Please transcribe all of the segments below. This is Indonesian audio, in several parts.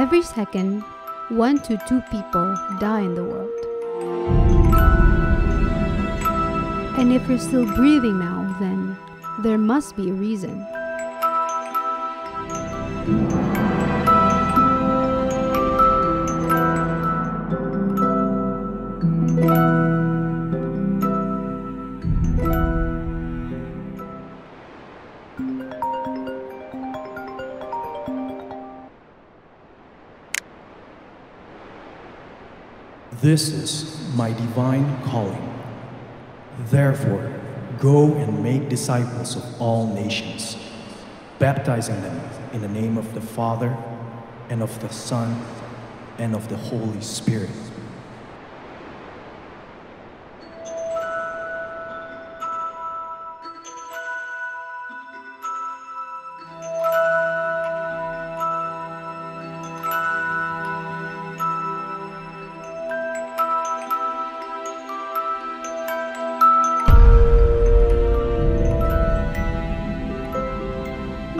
Every second, 1 to 2 people die in the world. And if you're still breathing now, then there must be a reason. This is my divine calling. Therefore, go and make disciples of all nations, baptizing them in the name of the Father, and of the Son, and of the Holy Spirit.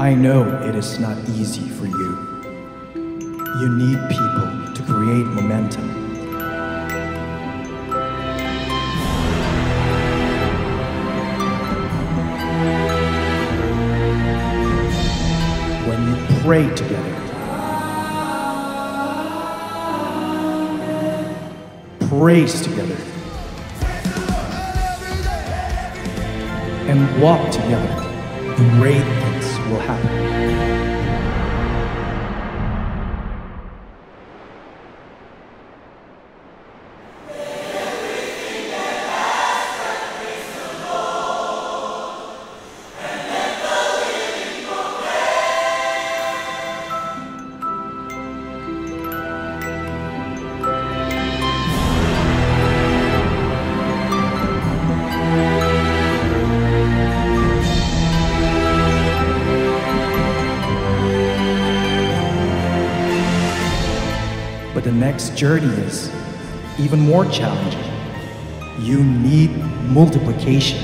I know it is not easy for you. You need people to create momentum. When you pray together, praise together, and walk together, great things will happen. But the next journey is even more challenging. You need multiplication.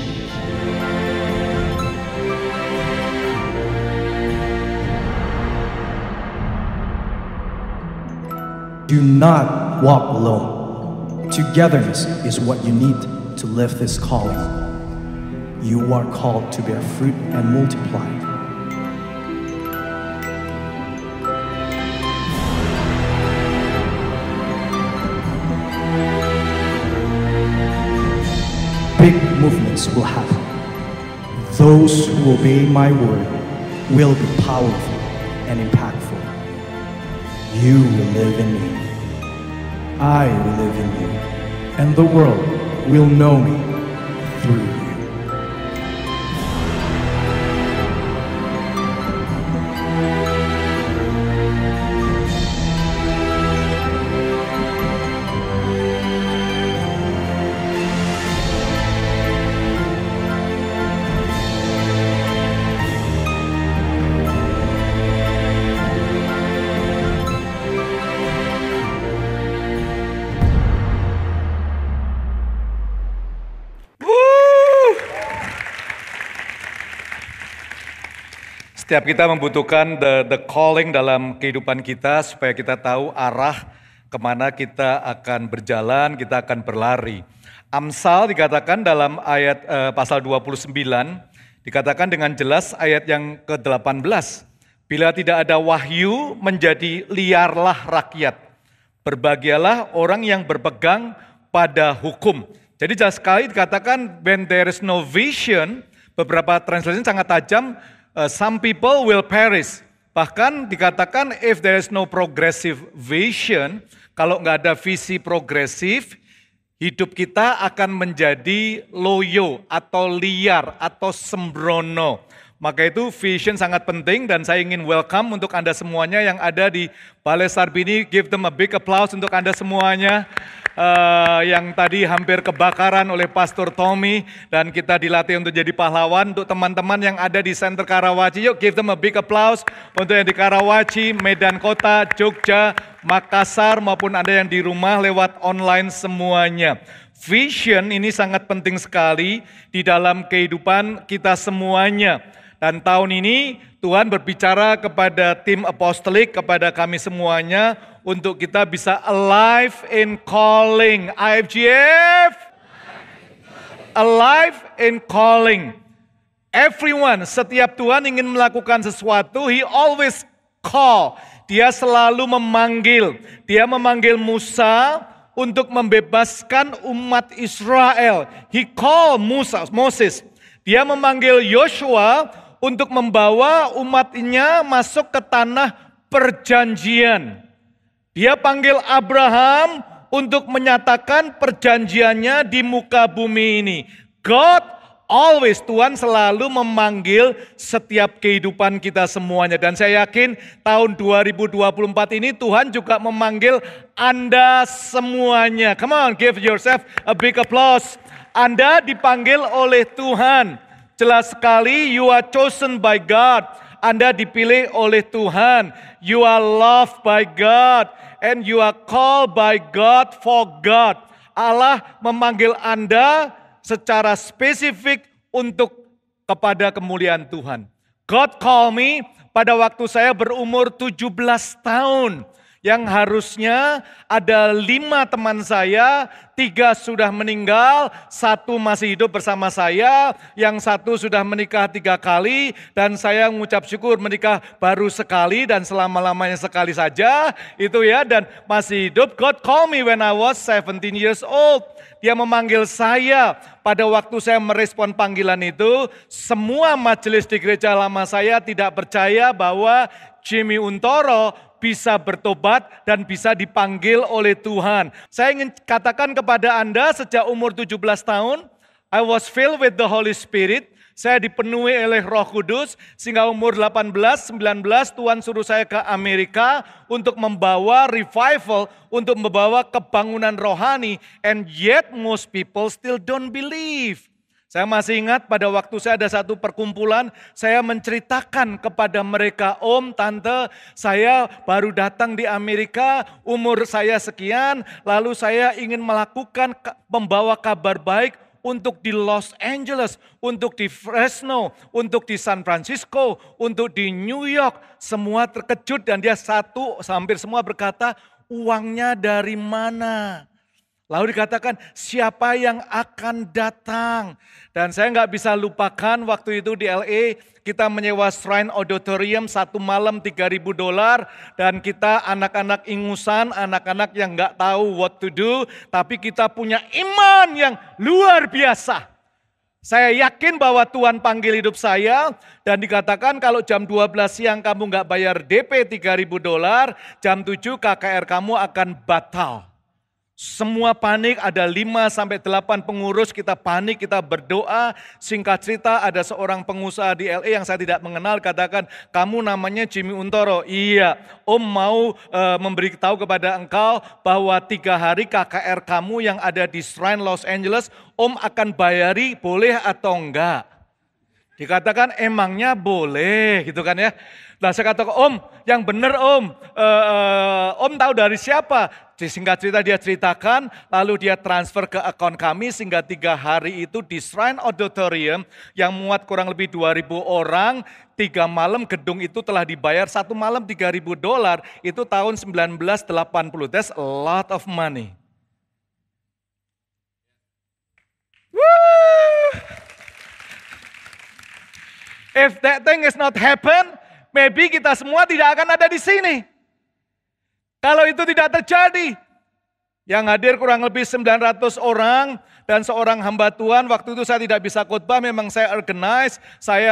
Do not walk alone. Togetherness is what you need to live this calling. You are called to bear fruit and multiply. Big movements will happen. Those who obey my word will be powerful and impactful. You will live in me. I will live in you. And the world will know me through you. Setiap kita membutuhkan the calling dalam kehidupan kita supaya kita tahu arah kemana kita akan berjalan, kita akan berlari. Amsal dikatakan dalam ayat pasal 29, dikatakan dengan jelas ayat yang ke-18. Bila tidak ada wahyu, menjadi liarlah rakyat. Berbahagialah orang yang berpegang pada hukum. Jadi jelas sekali dikatakan when there is no vision, beberapa translation sangat tajam, some people will perish. Bahkan dikatakan if there is no progressive vision, kalau nggak ada visi progresif, hidup kita akan menjadi loyo atau liar atau sembrono. Maka itu vision sangat penting dan saya ingin welcome untuk Anda semuanya yang ada di Balai Sarbini. Give them a big applause untuk Anda semuanya. Yang tadi hampir kebakaran oleh Pastor Tommy dan kita dilatih untuk jadi pahlawan. Untuk teman-teman yang ada di Center Karawaci, yuk give them a big applause untuk yang di Karawaci, Medan Kota, Jogja, Makassar maupun Anda yang di rumah lewat online semuanya. Vision ini sangat penting sekali di dalam kehidupan kita semuanya. Dan tahun ini Tuhan berbicara kepada tim apostolik, kepada kami semuanya untuk kita bisa alive in calling. IFGF, alive in calling. Everyone, setiap Tuhan ingin melakukan sesuatu, He always call. Dia selalu memanggil. Dia memanggil Musa untuk membebaskan umat Israel. He called Moses. Dia memanggil Yosua untuk membawa umatnya masuk ke tanah perjanjian. Dia panggil Abraham untuk menyatakan perjanjiannya di muka bumi ini. God always, Tuhan selalu memanggil setiap kehidupan kita semuanya. Dan saya yakin tahun 2024 ini Tuhan juga memanggil Anda semuanya. Come on, give yourself a big applause. Anda dipanggil oleh Tuhan. Jelas sekali, you are chosen by God. Anda dipilih oleh Tuhan. You are loved by God. And you are called by God for God. Allah memanggil Anda secara spesifik untuk kepada kemuliaan Tuhan. God call me pada waktu saya berumur 17 tahun. Yang harusnya ada 5 teman saya, 3 sudah meninggal, 1 masih hidup bersama saya, yang 1 sudah menikah 3 kali, dan saya mengucap syukur menikah baru sekali dan selama-lamanya sekali saja, itu ya, dan masih hidup. God call me when I was 17 years old. Dia memanggil saya pada waktu saya merespon panggilan itu. Semua majelis di gereja lama saya tidak percaya bahwa Jimmy Untoro bisa bertobat dan bisa dipanggil oleh Tuhan. Saya ingin katakan kepada Anda sejak umur 17 tahun, I was filled with the Holy Spirit. Saya dipenuhi oleh Roh Kudus sehingga umur 18, 19 Tuhan suruh saya ke Amerika untuk membawa revival, untuk membawa kebangunan rohani. And yet most people still don't believe. Saya masih ingat pada waktu saya ada satu perkumpulan, saya menceritakan kepada mereka, Om, Tante, saya baru datang di Amerika, umur saya sekian, lalu saya ingin melakukan membawa kabar baik untuk di Los Angeles, untuk di Fresno, untuk di San Francisco, untuk di New York. Semua terkejut dan dia hampir semua berkata, uangnya dari mana? Lalu dikatakan, siapa yang akan datang? Dan saya nggak bisa lupakan waktu itu di LA, kita menyewa Shrine Auditorium 1 malam $3.000. Dan kita anak-anak ingusan, anak-anak yang nggak tahu what to do. Tapi kita punya iman yang luar biasa. Saya yakin bahwa Tuhan panggil hidup saya dan dikatakan kalau jam 12 siang kamu nggak bayar DP $3.000, jam 7 KKR kamu akan batal. Semua panik, ada 5-8 pengurus, kita panik, kita berdoa. Singkat cerita ada seorang pengusaha di LA yang saya tidak mengenal katakan, kamu namanya Jimmy Untoro. Iya, Om mau memberitahu kepada engkau bahwa 3 hari KKR kamu yang ada di Shrine Los Angeles, Om akan bayari boleh atau enggak. Dikatakan emangnya boleh gitu kan ya. Nah saya katakan Om, yang benar Om, Om tahu dari siapa? Singkat cerita dia ceritakan, lalu dia transfer ke akun kami sehingga 3 hari itu di Shrine Auditorium yang muat kurang lebih 2.000 orang, 3 malam gedung itu telah dibayar, 1 malam $3.000, itu tahun 1980, that's a lot of money. Woo! If that thing is not happen, maybe kita semua tidak akan ada di sini. Kalau itu tidak terjadi, yang hadir kurang lebih 900 orang dan seorang hamba Tuhan, waktu itu saya tidak bisa khotbah, memang saya organize, saya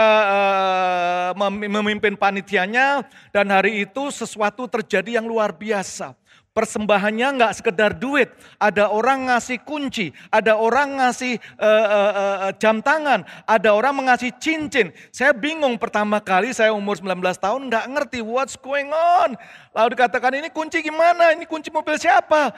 memimpin panitianya, dan hari itu sesuatu terjadi yang luar biasa. Persembahannya nggak sekedar duit, ada orang ngasih kunci, ada orang ngasih jam tangan, ada orang mengasih cincin. Saya bingung pertama kali, saya umur 19 tahun nggak ngerti what's going on. Lalu dikatakan ini kunci gimana, ini kunci mobil siapa?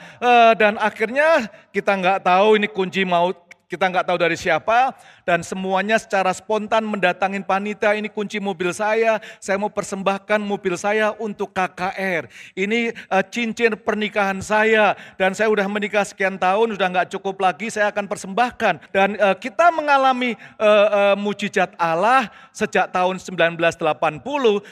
Dan akhirnya kita nggak tahu ini kunci mau kita nggak tahu dari siapa, dan semuanya secara spontan mendatangin panitia, ini kunci mobil saya mau persembahkan mobil saya untuk KKR. Ini cincin pernikahan saya, dan saya udah menikah sekian tahun, udah nggak cukup lagi, saya akan persembahkan. Dan kita mengalami mujizat Allah sejak tahun 1980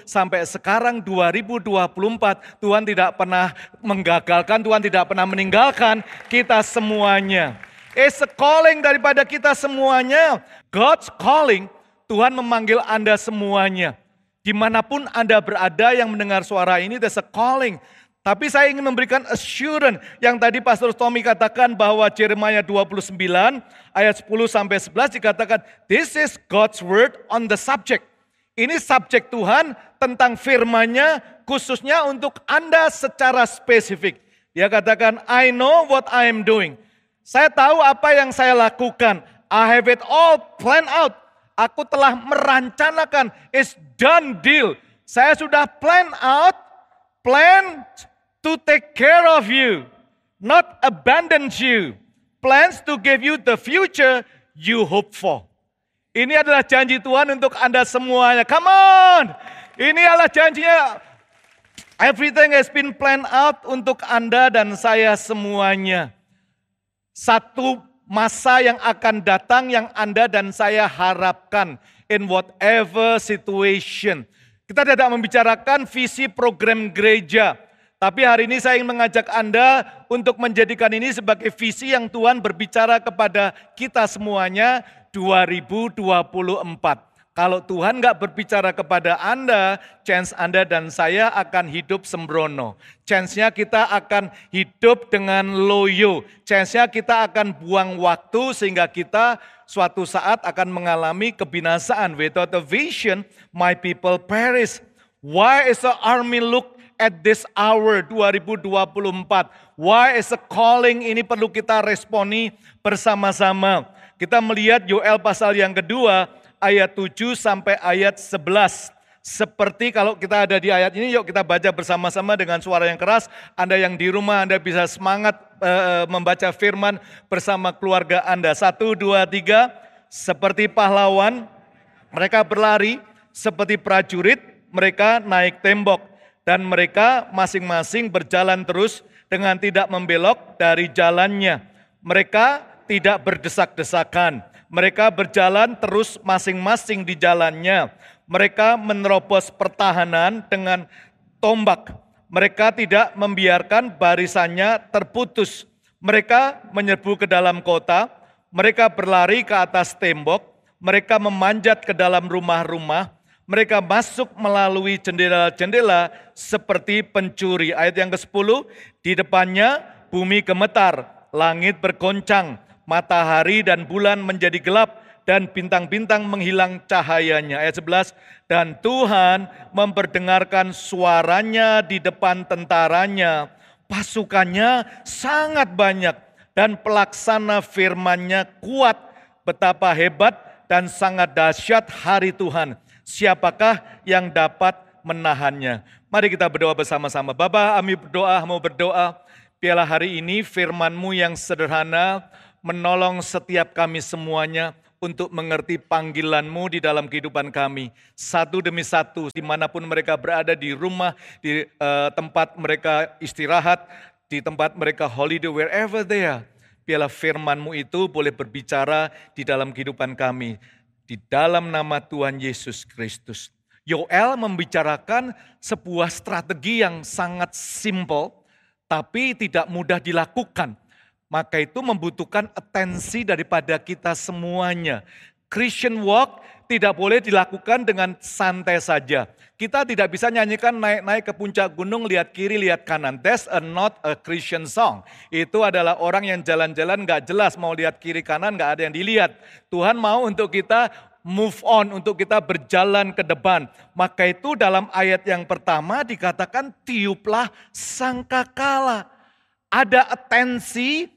sampai sekarang 2024, Tuhan tidak pernah menggagalkan, Tuhan tidak pernah meninggalkan kita semuanya. It's a calling daripada kita semuanya. God's calling, Tuhan memanggil Anda semuanya. Dimanapun Anda berada yang mendengar suara ini, there's a calling. Tapi saya ingin memberikan assurance yang tadi Pastor Tommy katakan bahwa Jeremia 29 ayat 10 sampai 11 dikatakan, this is God's word on the subject. Ini subjek Tuhan tentang firman-Nya khususnya untuk Anda secara spesifik. Dia katakan, I know what I am doing. Saya tahu apa yang saya lakukan. I have it all planned out. Aku telah merancanakan. It's done deal. Saya sudah plan out, plan to take care of you, not abandon you. Plans to give you the future you hope for. Ini adalah janji Tuhan untuk Anda semuanya. Come on! Ini adalah janjinya. Everything has been planned out untuk Anda dan saya semuanya. Satu masa yang akan datang yang Anda dan saya harapkan in whatever situation. Kita tidak membicarakan visi program gereja, tapi hari ini saya ingin mengajak Anda untuk menjadikan ini sebagai visi yang Tuhan berbicara kepada kita semuanya 2024. Kalau Tuhan nggak berbicara kepada Anda, chance Anda dan saya akan hidup sembrono. Chance-nya kita akan hidup dengan loyo. Chance-nya kita akan buang waktu sehingga kita suatu saat akan mengalami kebinasaan. Without a vision, my people perish. Why is the army look at this hour 2024? Why is the calling ini perlu kita responi bersama-sama. Kita melihat Yoel pasal yang kedua, ayat 7 sampai ayat 11. Seperti kalau kita ada di ayat ini, yuk kita baca bersama-sama dengan suara yang keras. Anda yang di rumah, Anda bisa semangat membaca firman bersama keluarga Anda. 1, 2, 3. Seperti pahlawan, mereka berlari. Seperti prajurit, mereka naik tembok. Dan mereka masing-masing berjalan terus dengan tidak membelok dari jalannya. Mereka tidak berdesak-desakan. Mereka berjalan terus masing-masing di jalannya. Mereka menerobos pertahanan dengan tombak. Mereka tidak membiarkan barisannya terputus. Mereka menyerbu ke dalam kota. Mereka berlari ke atas tembok. Mereka memanjat ke dalam rumah-rumah. Mereka masuk melalui jendela-jendela seperti pencuri. Ayat yang ke-10, di depannya bumi gemetar, langit bergoncang. Matahari dan bulan menjadi gelap dan bintang-bintang menghilang cahayanya. Ayat 11, dan Tuhan memperdengarkan suaranya di depan tentaranya. Pasukannya sangat banyak dan pelaksana firman-Nya kuat. Betapa hebat dan sangat dahsyat hari Tuhan. Siapakah yang dapat menahannya? Mari kita berdoa bersama-sama. Bapa, kami mau berdoa. Biarlah hari ini firman-Mu yang sederhana menolong setiap kami semuanya untuk mengerti panggilan-Mu di dalam kehidupan kami. Satu demi satu, dimanapun mereka berada, di rumah, di tempat mereka istirahat, di tempat mereka holiday, wherever they are. Biarlah firman-Mu itu boleh berbicara di dalam kehidupan kami. Di dalam nama Tuhan Yesus Kristus. Yoel membicarakan sebuah strategi yang sangat simple, tapi tidak mudah dilakukan. Maka itu membutuhkan atensi daripada kita semuanya. Christian walk tidak boleh dilakukan dengan santai saja. Kita tidak bisa nyanyikan naik-naik ke puncak gunung, lihat kiri, lihat kanan. That's not a Christian song. Itu adalah orang yang jalan-jalan gak jelas, mau lihat kiri kanan gak ada yang dilihat. Tuhan mau untuk kita move on, untuk kita berjalan ke depan. Maka itu dalam ayat yang pertama dikatakan tiuplah sangkakala. Ada atensi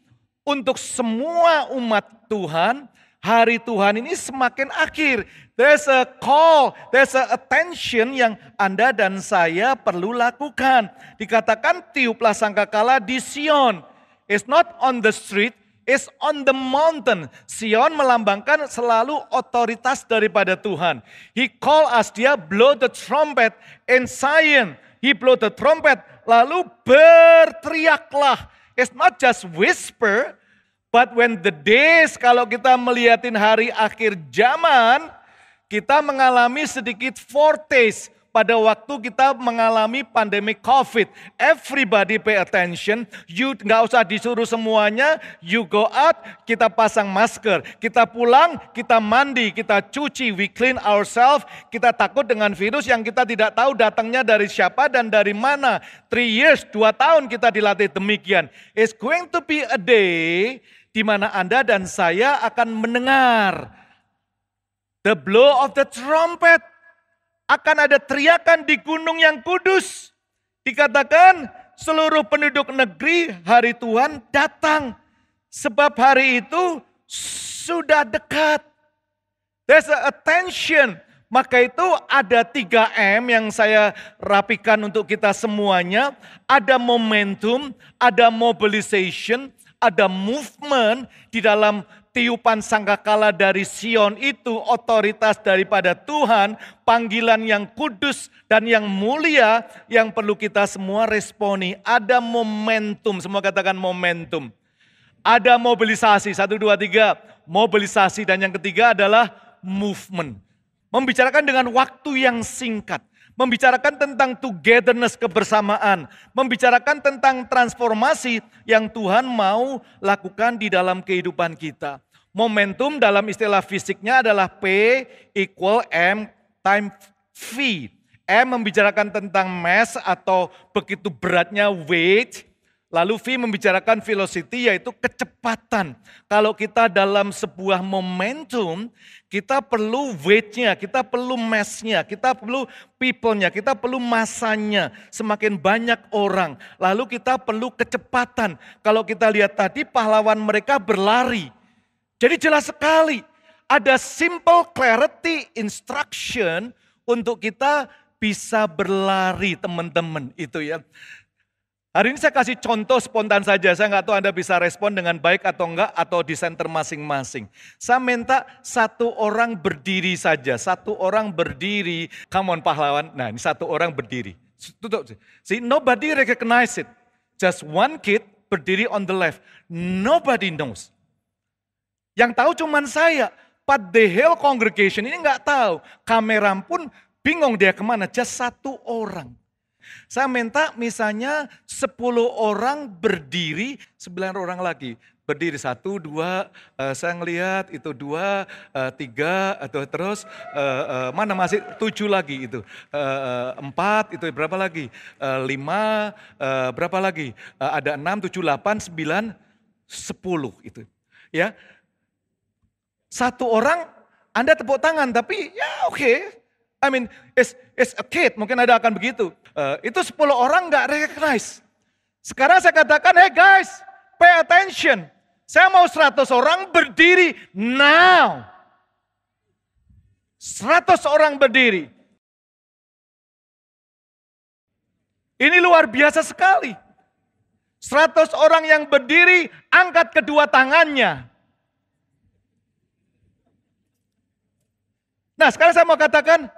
untuk semua umat Tuhan. Hari Tuhan ini semakin akhir. There's a call, there's a attention yang Anda dan saya perlu lakukan. Dikatakan tiuplah sangkakala di Sion. It's not on the street, is on the mountain. Sion melambangkan selalu otoritas daripada Tuhan. He call us, dia blow the trumpet in Zion. He blow the trumpet, lalu berteriaklah. It's not just whisper, but when the days, kalau kita melihatin hari akhir zaman, kita mengalami sedikit foretaste pada waktu kita mengalami pandemi COVID. Everybody pay attention. You nggak usah disuruh semuanya. You go out, kita pasang masker. Kita pulang, kita mandi, kita cuci. We clean ourselves. Kita takut dengan virus yang kita tidak tahu datangnya dari siapa dan dari mana. 3 years, 2 tahun kita dilatih demikian. It's going to be a day di mana Anda dan saya akan mendengar the blow of the trumpet. Akan ada teriakan di gunung yang kudus. Dikatakan seluruh penduduk negeri hari Tuhan datang. Sebab hari itu sudah dekat. There's a attention. Maka itu ada 3M yang saya rapikan untuk kita semuanya. Ada momentum, ada mobilization, ada movement di dalam tiupan sangkakala dari Sion itu, otoritas daripada Tuhan, panggilan yang kudus dan yang mulia yang perlu kita semua responi. Ada momentum, semua katakan momentum. Ada mobilisasi, 1, 2, 3, mobilisasi, dan yang ketiga adalah movement. Membicarakan dengan waktu yang singkat. Membicarakan tentang togetherness, kebersamaan. Membicarakan tentang transformasi yang Tuhan mau lakukan di dalam kehidupan kita. Momentum dalam istilah fisiknya adalah P equal M times V. M membicarakan tentang mass atau begitu beratnya weight. Lalu V membicarakan velocity, yaitu kecepatan. Kalau kita dalam sebuah momentum, kita perlu weight-nya, kita perlu mass-nya, kita perlu people-nya, kita perlu masanya. Semakin banyak orang, lalu kita perlu kecepatan. Kalau kita lihat tadi pahlawan mereka berlari. Jadi jelas sekali, ada simple clarity instruction untuk kita bisa berlari, teman-teman. Itu ya. Hari ini saya kasih contoh spontan saja, saya nggak tahu Anda bisa respon dengan baik atau enggak, atau di center masing-masing. Saya minta 1 orang berdiri saja, 1 orang berdiri, come on pahlawan, nah ini 1 orang berdiri. See, nobody recognize it, just one kid berdiri on the left, nobody knows. Yang tahu cuman saya, but the whole congregation ini nggak tahu, kamera pun bingung dia kemana, just 1 orang. Saya minta misalnya 10 orang berdiri, 9 orang lagi. Berdiri 1, 2, saya ngelihat itu 2, 3, atau terus mana masih 7 lagi itu. 4 itu berapa lagi? 5, berapa lagi? Ada 6, 7, 8, 9, 10 itu. Ya. 1 orang Anda tepuk tangan, tapi ya oke. I mean, it's a kid, mungkin ada akan begitu. Itu 10 orang gak recognize. Sekarang saya katakan, hey guys, pay attention. Saya mau 100 orang berdiri now. 100 orang berdiri. Ini luar biasa sekali. 100 orang yang berdiri, angkat kedua tangannya. Nah sekarang saya mau katakan,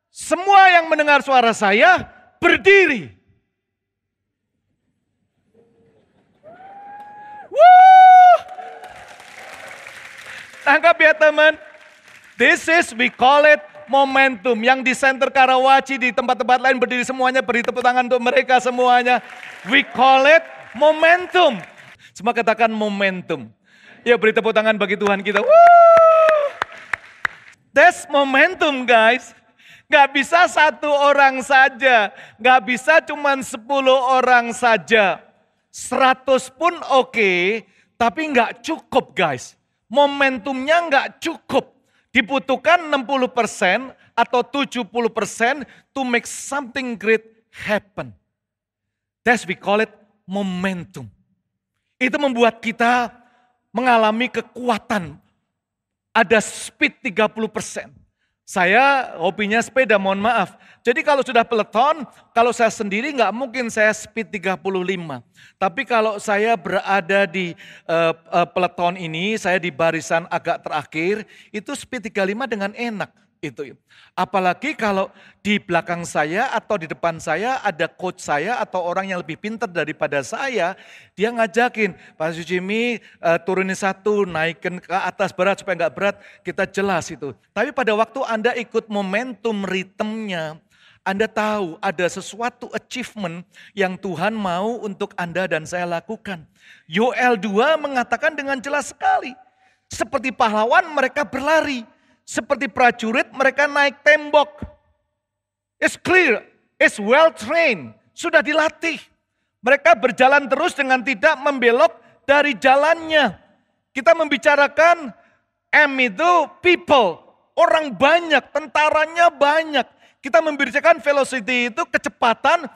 semua yang mendengar suara saya berdiri. Woo! Tangkap ya teman. This is, we call it momentum. Yang di center Karawaci, di tempat-tempat lain berdiri semuanya, beri tepuk tangan untuk mereka semuanya. We call it momentum. Semua katakan momentum. Ya beri tepuk tangan bagi Tuhan kita. Woo! That's momentum guys. Gak bisa 1 orang saja, gak bisa cuma 10 orang saja. 100 pun oke, tapi gak cukup guys. Momentumnya gak cukup. Dibutuhkan 60% atau 70% to make something great happen. That's we call it momentum. Itu membuat kita mengalami kekuatan. Ada speed 30%. Saya hobinya sepeda, mohon maaf. Jadi kalau sudah peloton, kalau saya sendiri nggak mungkin saya speed 35. Tapi kalau saya berada di peloton ini, saya di barisan agak terakhir, itu speed 35 dengan enak. Itu. Apalagi kalau di belakang saya atau di depan saya ada coach saya atau orang yang lebih pintar daripada saya, dia ngajakin, Pak Jimmy turunin satu, naikin ke atas berat supaya nggak berat, kita jelas itu. Tapi pada waktu Anda ikut momentum ritmenya, Anda tahu ada sesuatu achievement yang Tuhan mau untuk Anda dan saya lakukan. Yoel 2 mengatakan dengan jelas sekali, seperti pahlawan mereka berlari. Seperti prajurit mereka naik tembok. It's clear, it's well trained, sudah dilatih. Mereka berjalan terus dengan tidak membelok dari jalannya. Kita membicarakan M itu people, orang banyak, tentaranya banyak. Kita membicarakan velocity itu kecepatan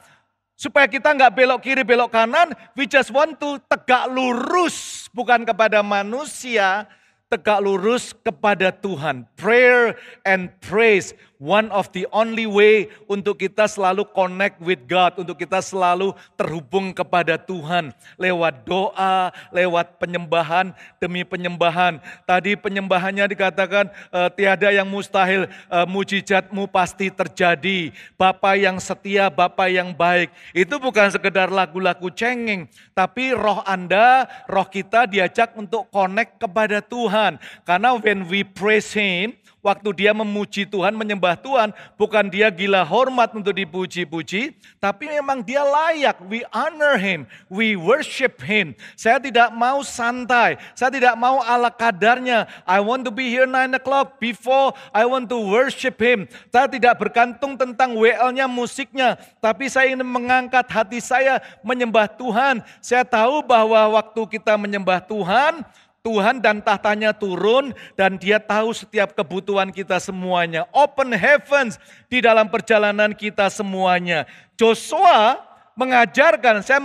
supaya kita nggak belok kiri, belok kanan. We just want to tegak lurus, bukan kepada manusia, tegak lurus kepada Tuhan. Prayer and praise, one of the only way untuk kita selalu connect with God, untuk kita selalu terhubung kepada Tuhan. Lewat doa, lewat penyembahan demi penyembahan. Tadi penyembahannya dikatakan tiada yang mustahil, mujizatmu pasti terjadi. Bapa yang setia, Bapa yang baik. Itu bukan sekedar lagu-lagu cengeng, tapi roh Anda, roh kita diajak untuk connect kepada Tuhan. Karena when we praise Him, waktu dia memuji Tuhan, menyembah Tuhan, bukan dia gila hormat untuk dipuji-puji, tapi memang dia layak. We honor Him, we worship Him. Saya tidak mau santai, saya tidak mau ala kadarnya. I want to be here 9 o'clock before I want to worship Him. Saya tidak bergantung tentang WL-nya, musiknya, tapi saya ingin mengangkat hati saya menyembah Tuhan. Saya tahu bahwa waktu kita menyembah Tuhan, Tuhan dan tahtanya turun dan dia tahu setiap kebutuhan kita semuanya. Open heavens di dalam perjalanan kita semuanya. Joshua mengajarkan, saya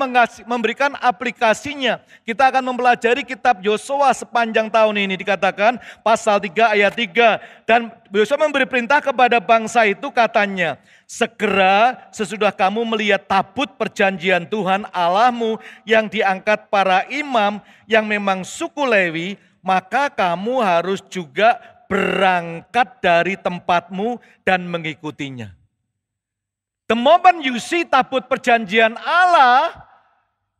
memberikan aplikasinya. Kita akan mempelajari kitab Yosua sepanjang tahun ini. Dikatakan pasal 3 ayat 3. Dan Yosua memberi perintah kepada bangsa itu, katanya, segera sesudah kamu melihat tabut perjanjian Tuhan Allahmu yang diangkat para imam yang memang suku Lewi, maka kamu harus juga berangkat dari tempatmu dan mengikutinya. The moment you see tabut perjanjian Allah,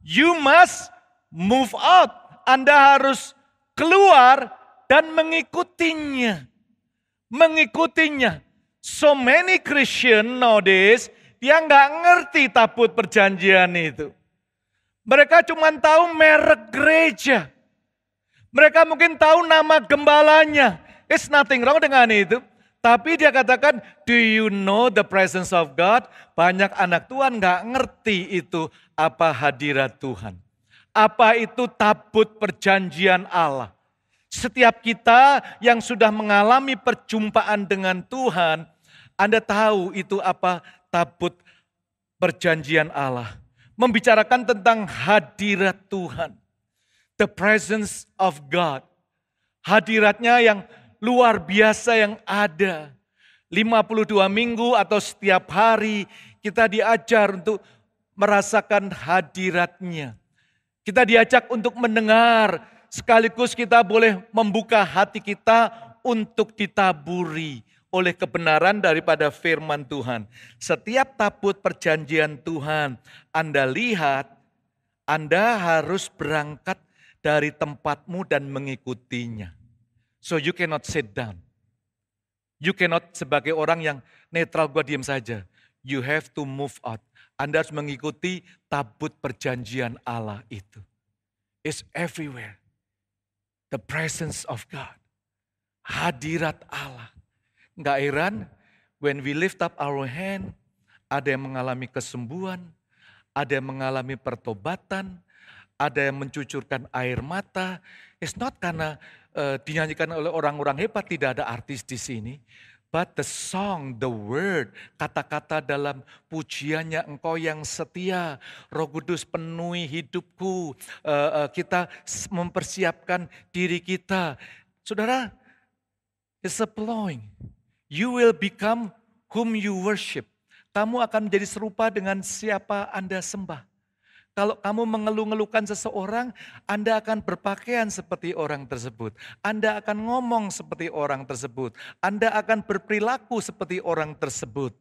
you must move out. Anda harus keluar dan mengikutinya. Mengikutinya. So many Christian nowadays, dia nggak ngerti tabut perjanjian itu. Mereka cuma tahu merek gereja. Mereka mungkin tahu nama gembalanya. It's nothing wrong dengan itu. Tapi dia katakan, do you know the presence of God? Banyak anak Tuhan nggak ngerti itu apa hadirat Tuhan. Apa itu tabut perjanjian Allah. Setiap kita yang sudah mengalami perjumpaan dengan Tuhan, Anda tahu itu apa tabut perjanjian Allah. Membicarakan tentang hadirat Tuhan. The presence of God. Hadiratnya yang luar biasa yang ada. 52 minggu atau setiap hari kita diajar untuk merasakan hadiratnya. Kita diajak untuk mendengar, sekaligus kita boleh membuka hati kita untuk ditaburi oleh kebenaran daripada firman Tuhan. Setiap tabut perjanjian Tuhan Anda lihat, Anda harus berangkat dari tempatmu dan mengikutinya. So you cannot sit down. You cannot sebagai orang yang netral, gua diam saja. You have to move out. Anda harus mengikuti tabut perjanjian Allah itu. It's everywhere. The presence of God. Hadirat Allah. Nggak heran, when we lift up our hand, ada yang mengalami kesembuhan, ada yang mengalami pertobatan, ada yang mencucurkan air mata. It's not karena dinyanyikan oleh orang-orang hebat, tidak ada artis di sini. But the song, the word, kata-kata dalam pujiannya, engkau yang setia, Roh Kudus penuhi hidupku. Kita mempersiapkan diri kita. Saudara, it's a plowing. You will become whom you worship. Kamu akan menjadi serupa dengan siapa Anda sembah. Kalau kamu mengeluh-ngeluhkan seseorang, Anda akan berpakaian seperti orang tersebut. Anda akan ngomong seperti orang tersebut. Anda akan berperilaku seperti orang tersebut.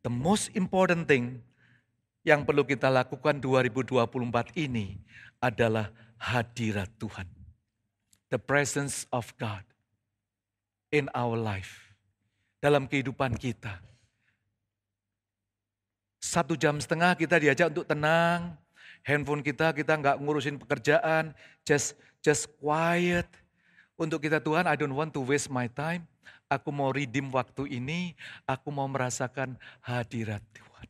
The most important thing yang perlu kita lakukan 2024 ini adalah hadirat Tuhan. The presence of God in our life. Dalam kehidupan kita. 1,5 jam kita diajak untuk tenang. Handphone kita nggak ngurusin pekerjaan. Just quiet. Untuk kita, Tuhan, I don't want to waste my time. Aku mau redeem waktu ini. Aku mau merasakan hadirat Tuhan.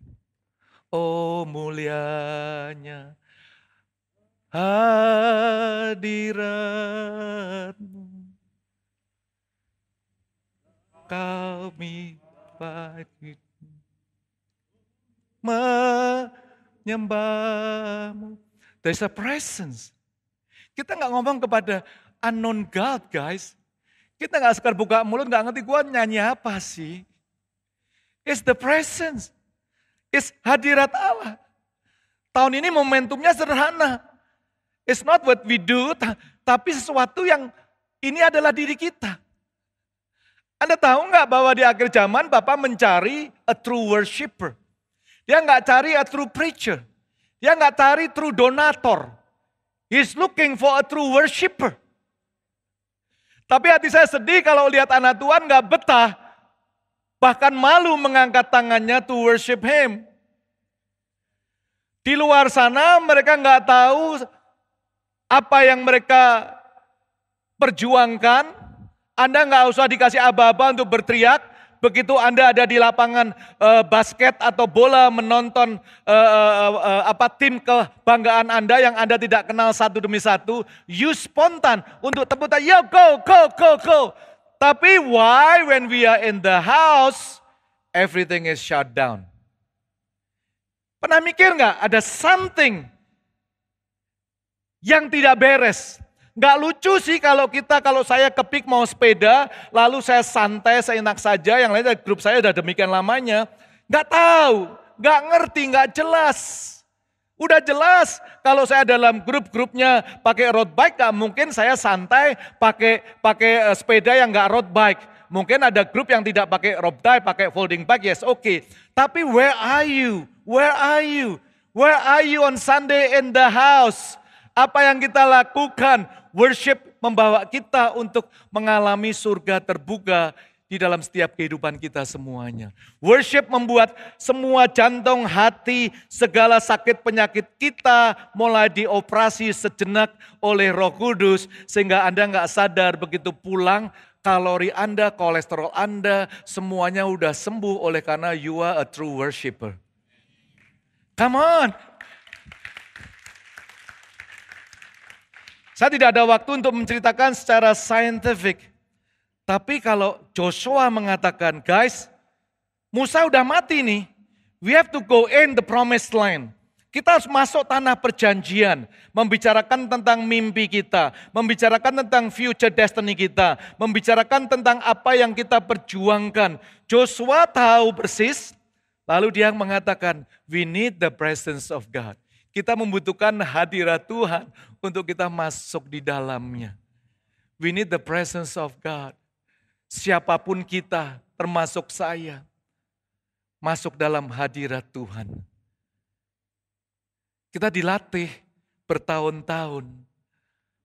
Oh mulianya hadirat-Mu. Kami pagi menyembah-Mu. There's a presence. Kita nggak ngomong kepada unknown God, guys. Kita nggak sekar buka mulut, nggak ngerti gue nyanyi apa sih. It's the presence. It's hadirat Allah. Tahun ini momentumnya sederhana. It's not what we do, tapi sesuatu yang ini adalah diri kita. Anda tahu nggak bahwa di akhir zaman Bapak mencari a true worshiper. Dia nggak cari a true preacher. Dia nggak cari true donator. He's looking for a true worshiper. Tapi hati saya sedih kalau lihat anak Tuhan nggak betah. Bahkan malu mengangkat tangannya to worship Him. Di luar sana mereka nggak tahu apa yang mereka perjuangkan. Anda nggak usah dikasih aba-aba untuk berteriak. Begitu Anda ada di lapangan basket atau bola menonton tim kebanggaan Anda yang Anda tidak kenal satu demi satu, you spontan untuk tepuk tangan, yo go. Tapi why when we are in the house, everything is shut down? Pernah mikir nggak ada something yang tidak beres? Nggak lucu sih kalau saya kepik mau sepeda, lalu saya santai, saya enak saja, yang lain grup saya udah demikian lamanya. Nggak tahu, nggak ngerti, nggak jelas. Udah jelas kalau saya dalam grup-grupnya pakai road bike, nggak mungkin saya santai pakai sepeda yang nggak road bike. Mungkin ada grup yang tidak pakai road bike, pakai folding bike, yes oke. Tapi where are you? Where are you? Where are you on Sunday in the house? Apa yang kita lakukan? Worship membawa kita untuk mengalami surga terbuka di dalam setiap kehidupan kita semuanya. Worship membuat semua jantung, hati, segala sakit penyakit kita mulai dioperasi sejenak oleh Roh Kudus. Sehingga Anda nggak sadar begitu pulang, kalori Anda, kolesterol Anda, semuanya udah sembuh oleh karena you are a true worshiper. Come on. Saya tidak ada waktu untuk menceritakan secara scientific. Tapi kalau Joshua mengatakan, guys, Musa udah mati nih. We have to go in the promised land. Kita harus masuk tanah perjanjian. Membicarakan tentang mimpi kita. Membicarakan tentang future destiny kita. Membicarakan tentang apa yang kita perjuangkan. Joshua tahu persis. Lalu dia mengatakan, we need the presence of God. Kita membutuhkan hadirat Tuhan untuk kita masuk di dalamnya. We need the presence of God. Siapapun kita, termasuk saya, masuk dalam hadirat Tuhan. Kita dilatih bertahun-tahun.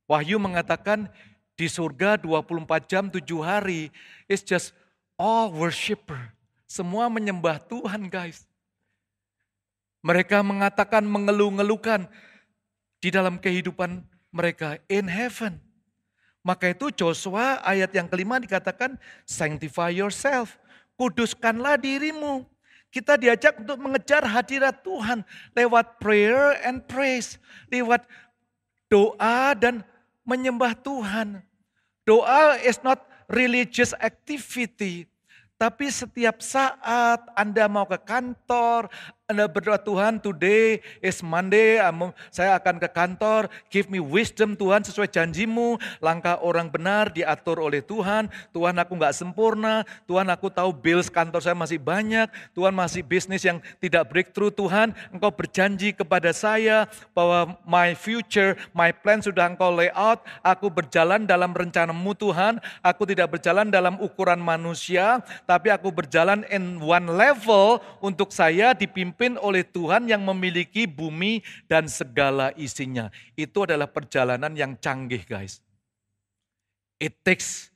Wahyu mengatakan di surga 24 jam 7 hari, it's just all worshiper. Semua menyembah Tuhan, guys. Mereka mengatakan mengeluh-ngeluhkan di dalam kehidupan mereka in heaven. Maka itu Joshua ayat yang kelima dikatakan sanctify yourself. Kuduskanlah dirimu. Kita diajak untuk mengejar hadirat Tuhan lewat prayer and praise. Lewat doa dan menyembah Tuhan. Doa is not religious activity. Tapi setiap saat Anda mau ke kantor, Anda berdoa, Tuhan, today is Monday, saya akan ke kantor, give me wisdom Tuhan sesuai janjimu, langkah orang benar diatur oleh Tuhan, Tuhan aku gak sempurna, Tuhan aku tahu bills kantor saya masih banyak, Tuhan masih bisnis yang tidak breakthrough Tuhan, Engkau berjanji kepada saya bahwa my future, my plan sudah Engkau lay out, aku berjalan dalam rencanamu Tuhan, aku tidak berjalan dalam ukuran manusia, tapi aku berjalan in one level untuk saya dipimpin oleh Tuhan yang memiliki bumi dan segala isinya. Itu adalah perjalanan yang canggih, guys. It takes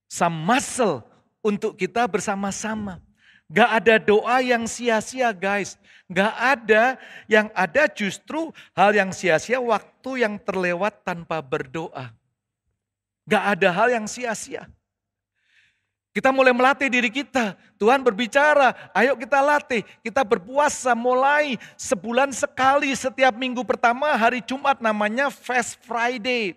some muscle untuk kita bersama-sama. Gak ada doa yang sia-sia, guys. Gak ada, yang ada justru hal yang sia-sia, waktu yang terlewat tanpa berdoa. Gak ada hal yang sia-sia. Kita mulai melatih diri kita. Tuhan berbicara, ayo kita latih. Kita berpuasa mulai sebulan sekali setiap minggu pertama hari Jumat, namanya Fast Friday.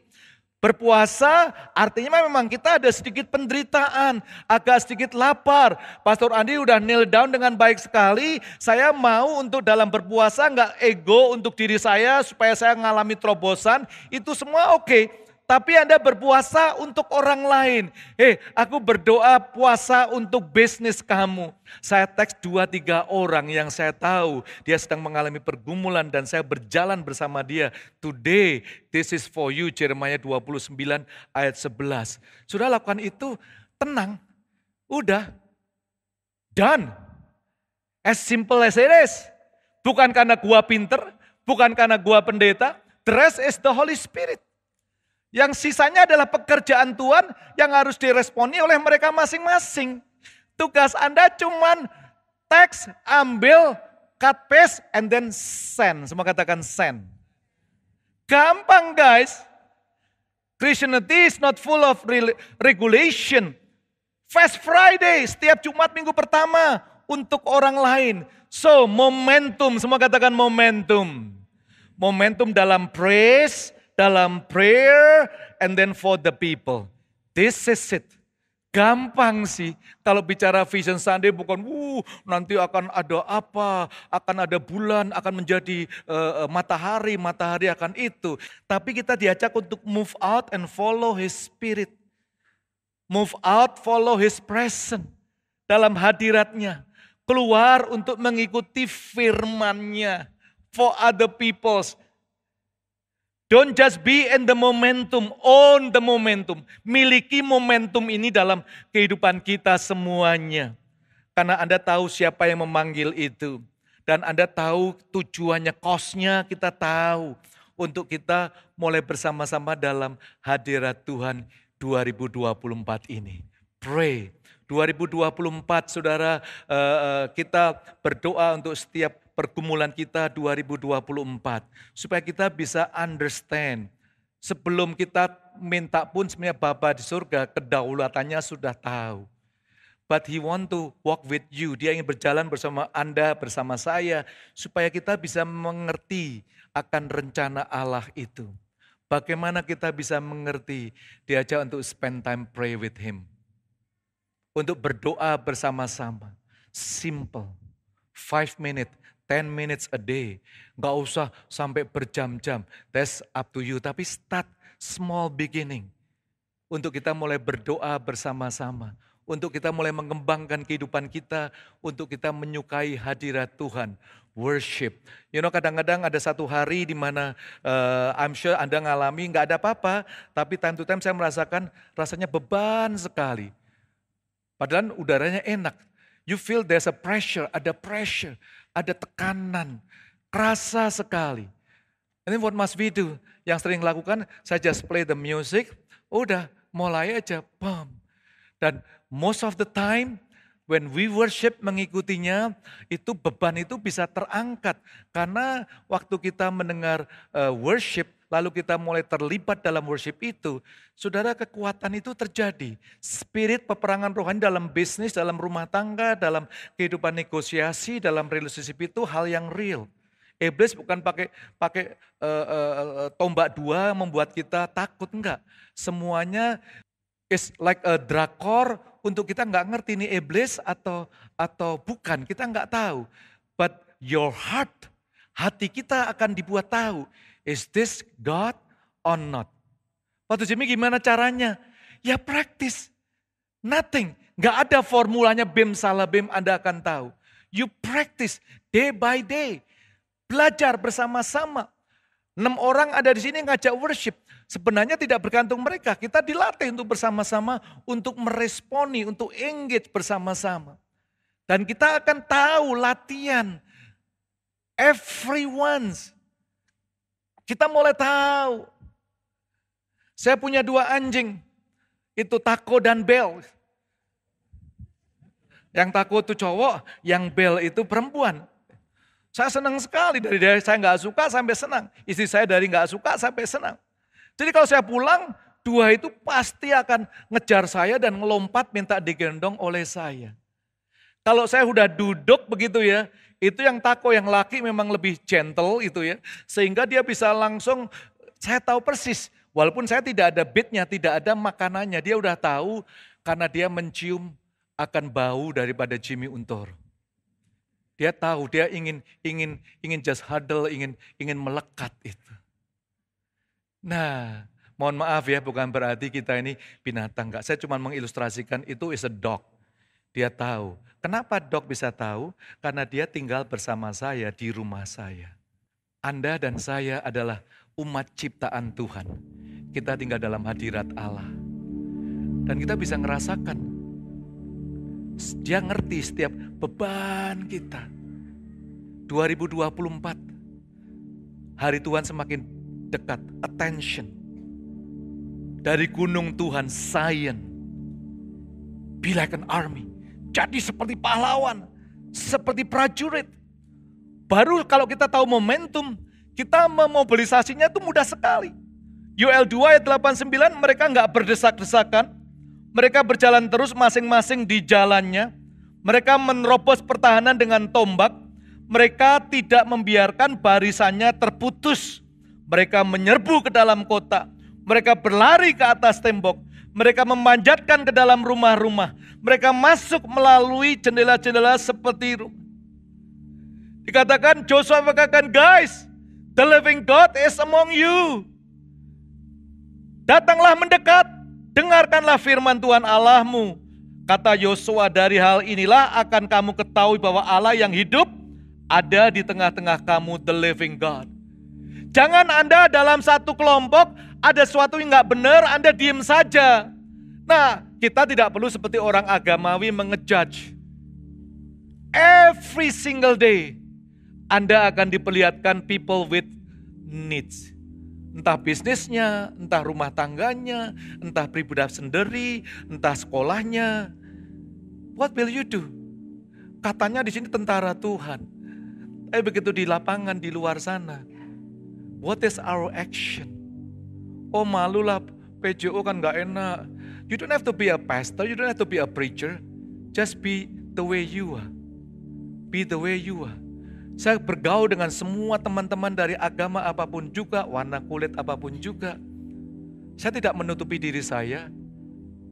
Berpuasa artinya memang kita ada sedikit penderitaan, agak sedikit lapar. Pastor Andi udah nail down dengan baik sekali. Saya mau untuk dalam berpuasa nggak ego untuk diri saya supaya saya mengalami terobosan. Itu semua oke. Tapi Anda berpuasa untuk orang lain. Aku berdoa puasa untuk bisnis kamu. Saya teks 2-3 orang yang saya tahu dia sedang mengalami pergumulan dan saya berjalan bersama dia. Today, this is for you, Jeremia 29 ayat 11. Sudah lakukan itu, tenang. Udah. Done. As simple as it is. Bukan karena gua pinter, bukan karena gua pendeta. The rest is the Holy Spirit. Yang sisanya adalah pekerjaan Tuhan yang harus diresponi oleh mereka masing-masing. Tugas Anda cuman teks, ambil, cut paste, and then send. Semua katakan send. Gampang guys. Christianity is not full of regulation. Fast Friday, setiap Jumat minggu pertama untuk orang lain. So momentum, semua katakan momentum. Momentum dalam praise, dalam prayer, and then for the people. This is it. Gampang sih. Kalau bicara Vision Sunday bukan, nanti akan ada apa, akan ada bulan, akan menjadi matahari akan itu. Tapi kita diajak untuk move out and follow His Spirit. Move out, follow His presence. Dalam hadiratnya. Keluar untuk mengikuti firman-Nya. For other peoples. Don't just be in the momentum, own the momentum. Miliki momentum ini dalam kehidupan kita semuanya. Karena Anda tahu siapa yang memanggil itu. Dan Anda tahu tujuannya, cost-nya kita tahu. Untuk kita mulai bersama-sama dalam hadirat Tuhan 2024 ini. Pray. 2024 saudara, kita berdoa untuk setiap pergumulan kita 2024. Supaya kita bisa understand. Sebelum kita minta pun sebenarnya Bapa di surga kedaulatannya sudah tahu. But He want to walk with you. Dia ingin berjalan bersama Anda, bersama saya. Supaya kita bisa mengerti akan rencana Allah itu. Bagaimana kita bisa mengerti? Diajak untuk spend time pray with Him. Untuk berdoa bersama-sama. Simple. 5 minutes. 10 minutes a day. Gak usah sampai berjam-jam. That's up to you. Tapi start small beginning. Untuk kita mulai berdoa bersama-sama. Untuk kita mulai mengembangkan kehidupan kita. Untuk kita menyukai hadirat Tuhan. Worship. You know, kadang-kadang ada satu hari di mana I'm sure Anda ngalami gak ada apa-apa. Tapi time to time saya merasakan rasanya beban sekali. Padahal udaranya enak. You feel there's a pressure, ada tekanan, kerasa sekali. And then what must we do? Yang sering lakukan, saya just play the music, udah mulai aja, bam. Dan most of the time, when we worship mengikutinya, itu beban itu bisa terangkat. Karena waktu kita mendengar worship, lalu kita mulai terlibat dalam worship itu, saudara kekuatan itu terjadi. Spirit peperangan rohani dalam bisnis, dalam rumah tangga, dalam kehidupan negosiasi, dalam relationship itu hal yang real. Iblis bukan pakai tombak dua membuat kita takut, enggak. Semuanya is like a drakor untuk kita enggak ngerti ini iblis atau bukan, kita enggak tahu. But your heart, hati kita akan dibuat tahu, is this God or not? Waktu Jimmy gimana caranya? Ya praktis, nothing. Gak ada formulanya bim salah bim, Anda akan tahu. You practice day by day, belajar bersama-sama. 6 orang ada di sini ngajak worship. Sebenarnya tidak bergantung mereka, kita dilatih untuk bersama-sama, untuk meresponi, untuk engage bersama-sama. Dan kita akan tahu latihan, everyone's. Kita mulai tahu. Saya punya 2 anjing, itu Taco dan Bell. Yang Taco itu cowok, yang Bell itu perempuan. Saya senang sekali, dari saya nggak suka sampai senang. Istri saya dari nggak suka sampai senang. Jadi kalau saya pulang, 2 itu pasti akan ngejar saya dan ngelompat minta digendong oleh saya. Kalau saya udah duduk begitu ya, itu yang Taco, yang laki memang lebih gentle itu ya. Sehingga dia bisa langsung, saya tahu persis. Walaupun saya tidak ada beatnya, tidak ada makanannya. Dia udah tahu karena dia mencium akan bau daripada Jimmy Untoro. Dia tahu, dia ingin just huddle, ingin melekat itu. Nah, mohon maaf ya, bukan berarti kita ini binatang, enggak. Saya cuma mengilustrasikan itu is a dog. Dia tahu. Kenapa dog bisa tahu? Karena dia tinggal bersama saya di rumah saya. Anda dan saya adalah umat ciptaan Tuhan. Kita tinggal dalam hadirat Allah. Dan kita bisa ngerasakan. Dia ngerti setiap beban kita. 2024, hari Tuhan semakin dekat, attention. Dari gunung Tuhan, Zion, be like an army. Jadi seperti pahlawan, seperti prajurit. Baru kalau kita tahu momentum, kita memobilisasinya itu mudah sekali. Yoel 2 ayat 89, mereka nggak berdesak-desakan. Mereka berjalan terus masing-masing di jalannya. Mereka menerobos pertahanan dengan tombak. Mereka tidak membiarkan barisannya terputus. Mereka menyerbu ke dalam kota. Mereka berlari ke atas tembok. Mereka memanjatkan ke dalam rumah-rumah. Mereka masuk melalui jendela-jendela seperti rumah. Dikatakan Joshua mengatakan, guys, the living God is among you. Datanglah mendekat. Dengarkanlah firman Tuhan Allahmu. Kata Yosua, dari hal inilah akan kamu ketahui bahwa Allah yang hidup ada di tengah-tengah kamu, the living God. Jangan Anda dalam satu kelompok, ada sesuatu yang gak benar, Anda diem saja. Nah, kita tidak perlu seperti orang agamawi mengejudge. Every single day, Anda akan diperlihatkan people with needs. Entah bisnisnya, entah rumah tangganya, entah pribadi sendiri, entah sekolahnya. What will you do? Katanya di sini tentara Tuhan. Begitu di lapangan, di luar sana. What is our action? Oh malulah, PJO kan gak enak. You don't have to be a pastor, you don't have to be a preacher. Just be the way you are. Be the way you are. Saya bergaul dengan semua teman-teman dari agama apapun juga, warna kulit apapun juga. Saya tidak menutupi diri saya.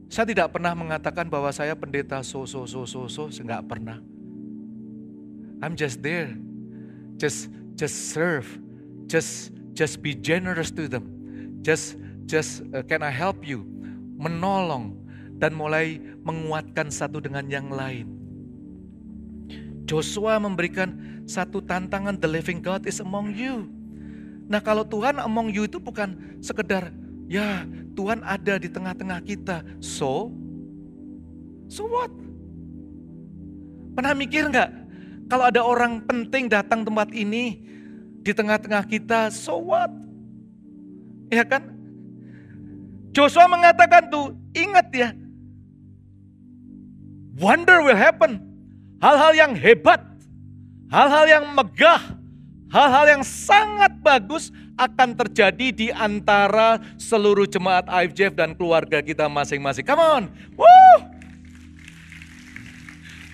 Saya tidak pernah mengatakan bahwa saya pendeta saya nggak pernah. I'm just there. Just serve. Just be generous to them. Just can I help you? Menolong dan mulai menguatkan satu dengan yang lain. Joshua memberikan satu tantangan, the living God is among you. Nah kalau Tuhan among you itu bukan sekedar, ya Tuhan ada di tengah-tengah kita. So what? Pernah mikir gak? Kalau ada orang penting datang tempat ini, di tengah-tengah kita, so what? Ya kan? Joshua mengatakan tuh, ingat ya, wonder will happen. Hal-hal yang hebat, hal-hal yang megah, hal-hal yang sangat bagus akan terjadi di antara seluruh jemaat IFJF dan keluarga kita masing-masing. Come on. Woo!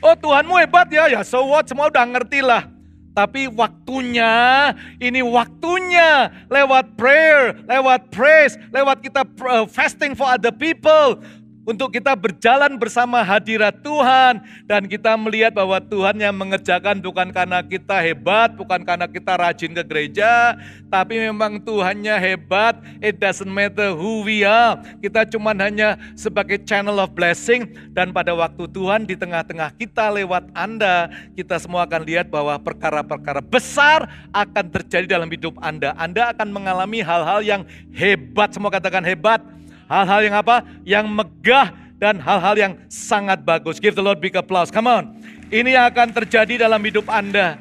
Oh Tuhanmu hebat ya, ya so what, semua udah ngerti lah. Tapi waktunya, ini waktunya lewat prayer, lewat praise, lewat kita fasting for other people. untuk kita berjalan bersama hadirat Tuhan. Dan kita melihat bahwa Tuhan yang mengerjakan bukan karena kita hebat, bukan karena kita rajin ke gereja, tapi memang Tuhannya hebat. It doesn't matter who we are. Kita cuma hanya sebagai channel of blessing. Dan pada waktu Tuhan di tengah-tengah kita lewat Anda, kita semua akan lihat bahwa perkara-perkara besar akan terjadi dalam hidup Anda. Anda akan mengalami hal-hal yang hebat. Semua katakan hebat. Hal-hal yang apa? Yang megah dan hal-hal yang sangat bagus. Give the Lord big applause. Come on. Ini yang akan terjadi dalam hidup Anda.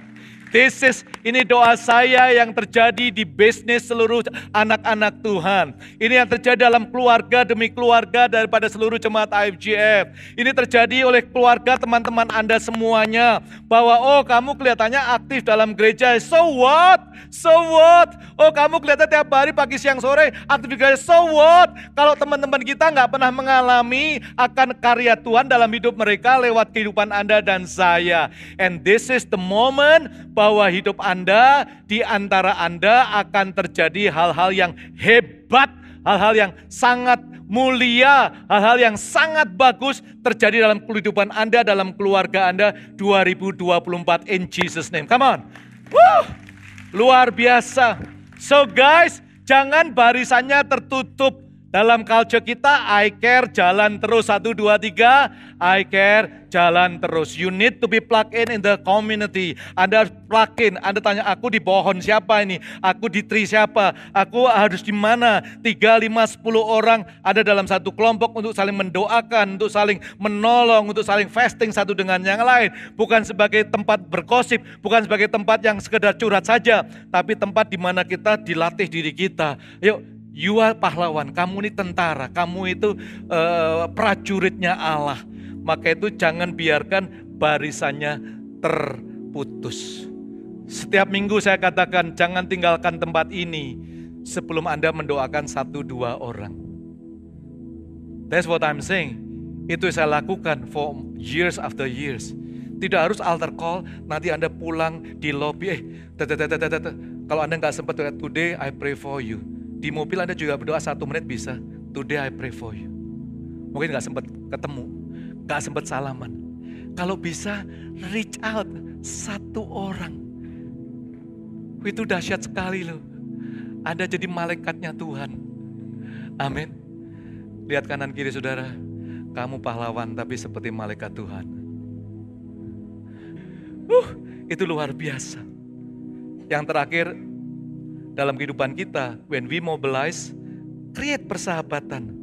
Ini doa saya yang terjadi di bisnis seluruh anak-anak Tuhan. Ini yang terjadi dalam keluarga demi keluarga daripada seluruh jemaat IFGF. Ini terjadi oleh keluarga teman-teman Anda semuanya. Bahwa kamu kelihatannya aktif dalam gereja. So what? So what? Kamu kelihatan tiap hari pagi siang sore aktif di gereja. So what? Kalau teman-teman kita nggak pernah mengalami akan karya Tuhan dalam hidup mereka lewat kehidupan Anda dan saya. And this is the moment bahwa hidup Anda, di antara Anda akan terjadi hal-hal yang hebat, hal-hal yang sangat mulia, hal-hal yang sangat bagus terjadi dalam kehidupan Anda, dalam keluarga Anda 2024 in Jesus name. Come on. Woo! Luar biasa. So guys, jangan barisannya tertutup. Dalam culture kita, I care, jalan terus. 1, 2, 3, I care, jalan terus. You need to be plugged in the community. Anda harus plug in. Anda tanya, aku di pohon siapa ini? Aku di tree siapa? Aku harus di mana? 3, 5, 10 orang ada dalam satu kelompok untuk saling mendoakan, untuk saling menolong, untuk saling fasting satu dengan yang lain. Bukan sebagai tempat bergosip, bukan sebagai tempat yang sekedar curhat saja, tapi tempat di mana kita dilatih diri kita. Yuk, you are pahlawan, kamu ini tentara, kamu itu prajuritnya Allah. Maka itu jangan biarkan barisannya terputus. Setiap minggu saya katakan, jangan tinggalkan tempat ini sebelum Anda mendoakan 1-2 orang. That's what I'm saying. Itu saya lakukan for years after years. Tidak harus altar call, nanti Anda pulang di lobby, kalau Anda nggak sempat, today I pray for you. Di mobil Anda juga berdoa 1 menit bisa. Today I pray for you. Mungkin gak sempat ketemu, gak sempat salaman. Kalau bisa reach out 1 orang. Itu dahsyat sekali loh. Anda jadi malaikatnya Tuhan. Amin. Lihat kanan kiri saudara. Kamu pahlawan tapi seperti malaikat Tuhan. Itu luar biasa. Yang terakhir, dalam kehidupan kita, when we mobilize, create persahabatan,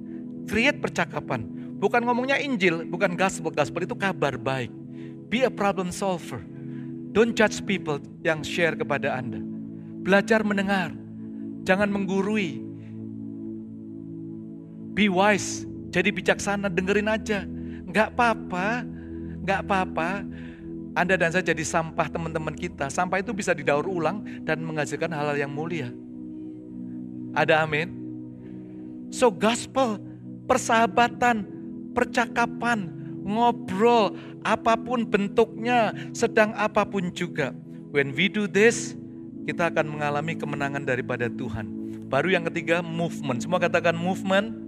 create percakapan. Bukan ngomongnya Injil, bukan gospel. Gospel itu kabar baik. Be a problem solver. Don't judge people yang share kepada Anda. Belajar mendengar, jangan menggurui. Be wise, jadi bijaksana, dengerin aja. Gak apa-apa, gak apa-apa. Anda dan saya jadi sampah teman-teman kita. Sampah itu bisa didaur ulang dan menghasilkan hal-hal yang mulia. Ada amin? So gospel, persahabatan, percakapan, ngobrol, apapun bentuknya, sedang apapun juga. When we do this, kita akan mengalami kemenangan daripada Tuhan. Baru yang ketiga, movement. Semua katakan movement.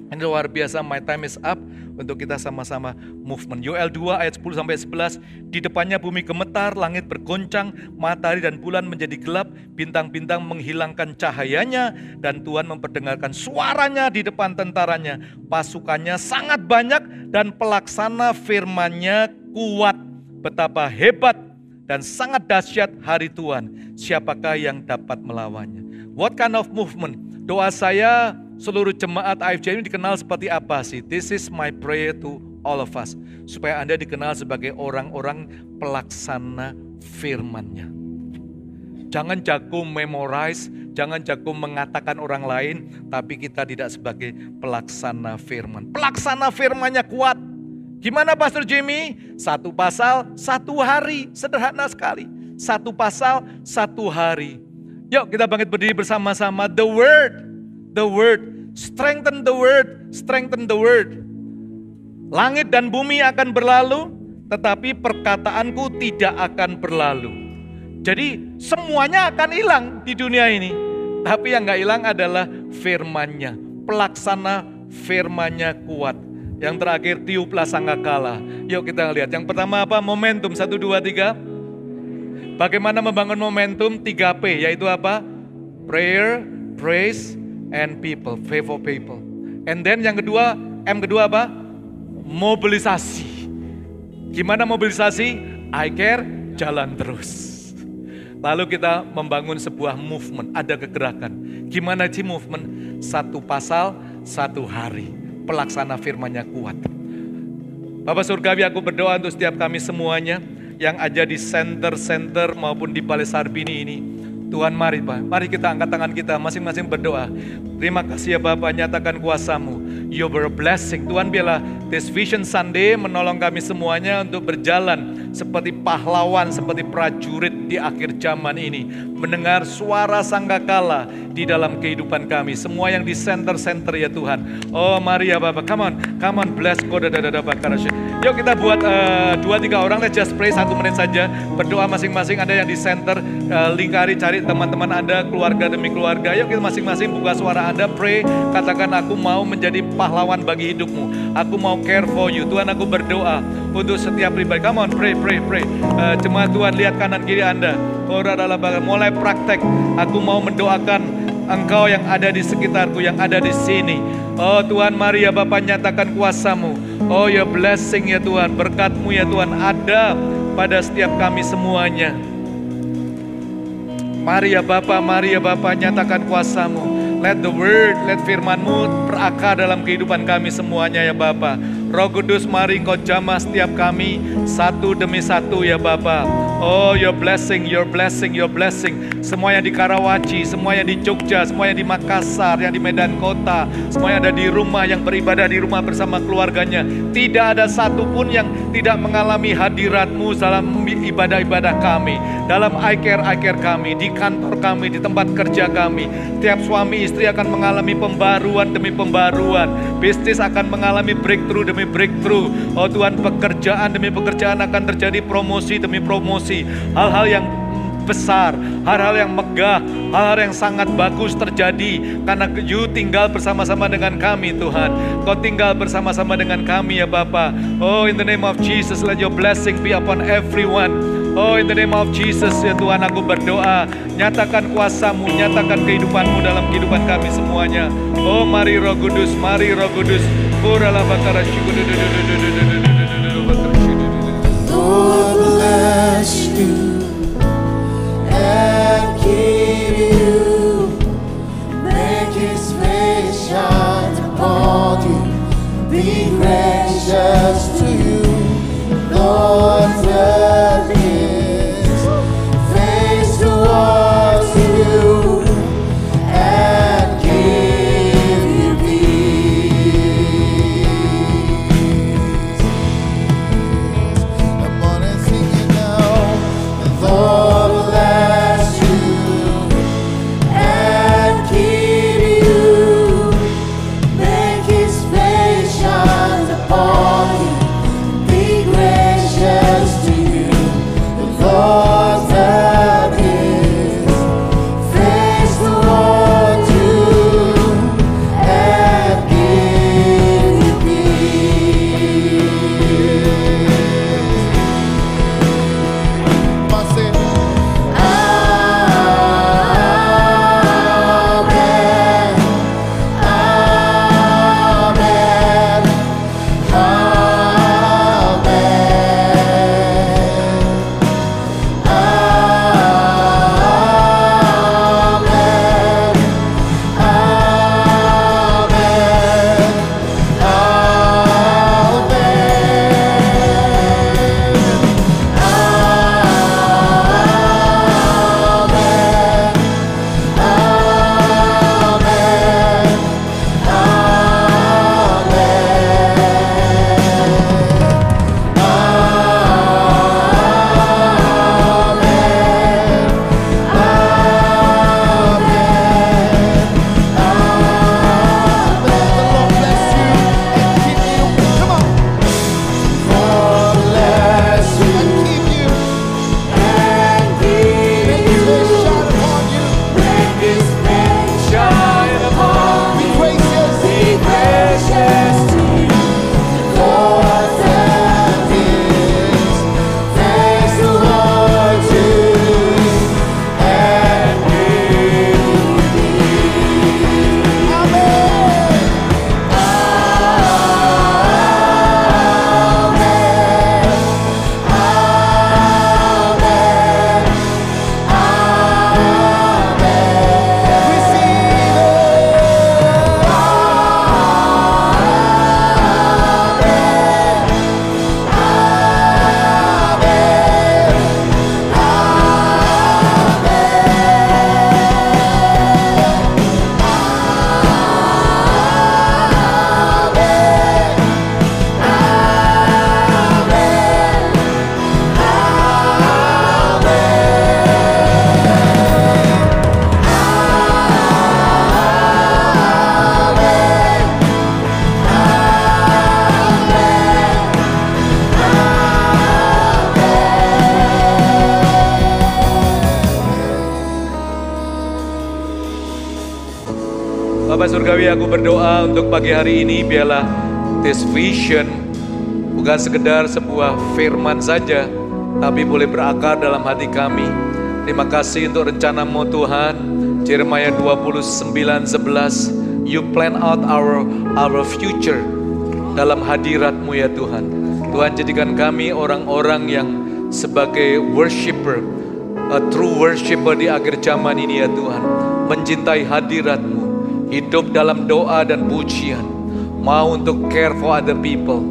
Ini luar biasa, my time is up. Untuk kita sama-sama movement. Yoel 2 ayat 10-11. Di depannya bumi gemetar, langit bergoncang, matahari dan bulan menjadi gelap, bintang-bintang menghilangkan cahayanya, dan Tuhan memperdengarkan suaranya di depan tentaranya. Pasukannya sangat banyak dan pelaksana firman-Nya kuat. Betapa hebat dan sangat dahsyat hari Tuhan. Siapakah yang dapat melawannya? What kind of movement? Doa saya, seluruh jemaat IFJ ini dikenal seperti apa sih? This is my prayer to all of us. Supaya Anda dikenal sebagai orang-orang pelaksana firman-Nya. Jangan jago memorize, jangan jago mengatakan orang lain, tapi kita tidak sebagai pelaksana firman. Pelaksana firman-Nya kuat. Gimana Pastor Jimmy? 1 pasal, 1 hari. Sederhana sekali. 1 pasal, 1 hari. Yuk kita bangkit berdiri bersama-sama. The word, strengthen the word, strengthen the word. Langit dan bumi akan berlalu, tetapi perkataanku tidak akan berlalu. Jadi semuanya akan hilang di dunia ini. Tapi yang gak hilang adalah firman-Nya, pelaksana firman-Nya kuat. Yang terakhir, tiuplah sangkakala. Yuk kita lihat. Yang pertama apa? Momentum. 1, 2, 3. Bagaimana membangun momentum? 3P, yaitu apa? Prayer, praise, and people. Favor people. And then yang kedua, M kedua apa? Mobilisasi. Gimana mobilisasi? I care, jalan terus. Lalu kita membangun sebuah movement, ada kegerakan. Gimana sih movement? 1 pasal, 1 hari. Pelaksana firman-Nya kuat. Bapak Surgawi, aku berdoa untuk setiap kami semuanya yang ada di center-center maupun di Balai Sarbini ini. Tuhan mari Pak, mari kita angkat tangan kita masing-masing berdoa. Terima kasih ya Bapak, nyatakan kuasa-Mu. You were a blessing. Tuhan biarlah this Vision Sunday menolong kami semuanya untuk berjalan seperti pahlawan, seperti prajurit di akhir zaman ini. Mendengar suara sangkakala di dalam kehidupan kami. Semua yang di center-center ya Tuhan. Oh mari ya Bapak, come on bless. Yuk kita buat 2-3 orang, let's just pray 1 menit saja. Berdoa masing-masing, ada yang di center, lingkari, cari teman-teman Anda, keluarga demi keluarga. Yuk kita masing-masing buka suara Anda, pray. Katakan aku mau menjadi pahlawan bagi hidupmu. Aku mau care for you. Tuhan, aku berdoa untuk setiap pribadi. Come on, pray. Jemaat Tuhan, lihat kanan kiri Anda. Mulai praktek. Aku mau mendoakan Engkau yang ada di sekitarku, yang ada di sini. Oh Tuhan, mari ya Bapak, nyatakan kuasa-Mu. Oh ya blessing ya Tuhan, berkat-Mu ya Tuhan ada pada setiap kami semuanya. Mari ya Bapak, nyatakan kuasa-Mu. Let the word, let firman-Mu berakar dalam kehidupan kami semuanya ya Bapak. Roh Kudus, mari Engkau jamah setiap kami satu demi satu ya Bapak. Oh your blessing. Semua yang di Karawaci, semua yang di Jogja, semua yang di Makassar, yang di Medan Kota, semua yang ada di rumah, yang beribadah di rumah bersama keluarganya. Tidak ada satupun yang tidak mengalami hadirat-Mu dalam ibadah-ibadah kami, dalam I care kami, di kantor kami, di tempat kerja kami. Tiap suami istri akan mengalami pembaruan demi pembaruan. Bisnis akan mengalami breakthrough demi breakthrough. Oh Tuhan, pekerjaan demi pekerjaan akan terjadi, promosi demi promosi. Hal-hal yang besar, hal-hal yang megah, hal-hal yang sangat bagus terjadi karena You tinggal bersama-sama dengan kami Tuhan. Kau tinggal bersama-sama dengan kami ya Bapa. Oh in the name of Jesus, let your blessing be upon everyone. Oh in the name of Jesus ya Tuhan, aku berdoa, nyatakan kuasa-Mu, nyatakan kehidupan-Mu dalam kehidupan kami semuanya. Oh mari Roh Kudus, Lord bless you and keep you, make His face shine upon you, be gracious to you. Lord turn His face towards you and give you peace. Come on and sing it now. The Lord bless you and keep you, make His face shine upon you, be gracious to you. Bapak Surgawi, aku berdoa untuk pagi hari ini, biarlah this vision bukan sekedar sebuah firman saja, tapi boleh berakar dalam hati kami. Terima kasih untuk rencana-Mu Tuhan. Jeremia 29:11, You plan out our future dalam hadirat-Mu ya Tuhan. Tuhan, jadikan kami orang-orang yang sebagai worshiper, a true worshiper di akhir zaman ini ya Tuhan. Mencintai hadirat-Mu, hidup dalam doa dan pujian, mau untuk care for other people.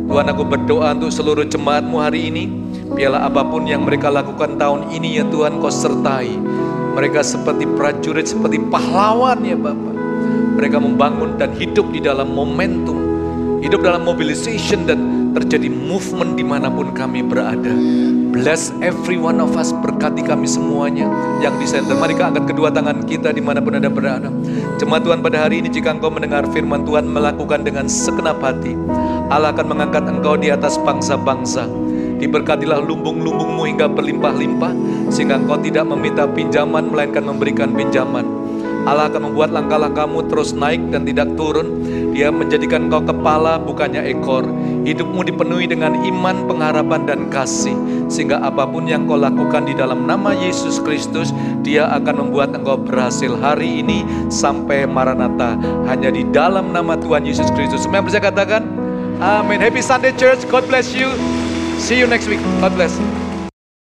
Tuhan, aku berdoa untuk seluruh jemaat-Mu hari ini. Biarlah apapun yang mereka lakukan tahun ini ya Tuhan, Kau sertai. Mereka seperti prajurit, seperti pahlawan ya Bapak. Mereka membangun dan hidup di dalam momentum, hidup dalam mobilization, dan terjadi movement dimanapun kami berada. Bless every one of us, berkati kami semuanya yang di center. Mari kita angkat kedua tangan kita dimanapun Anda berada. Jemaat Tuhan, pada hari ini jika engkau mendengar firman Tuhan, melakukan dengan segenap hati, Allah akan mengangkat engkau di atas bangsa-bangsa. Diberkatilah lumbung-lumbungmu hingga berlimpah-limpah, sehingga engkau tidak meminta pinjaman, melainkan memberikan pinjaman. Allah akan membuat langkah-langkahmu terus naik dan tidak turun. Dia menjadikan engkau kepala, bukannya ekor. Hidupmu dipenuhi dengan iman, pengharapan, dan kasih, sehingga apapun yang kau lakukan di dalam nama Yesus Kristus, Dia akan membuat engkau berhasil hari ini sampai Maranatha, hanya di dalam nama Tuhan Yesus Kristus. Semua yang bisa katakan amin. Happy Sunday Church, God bless you. See you next week. God bless.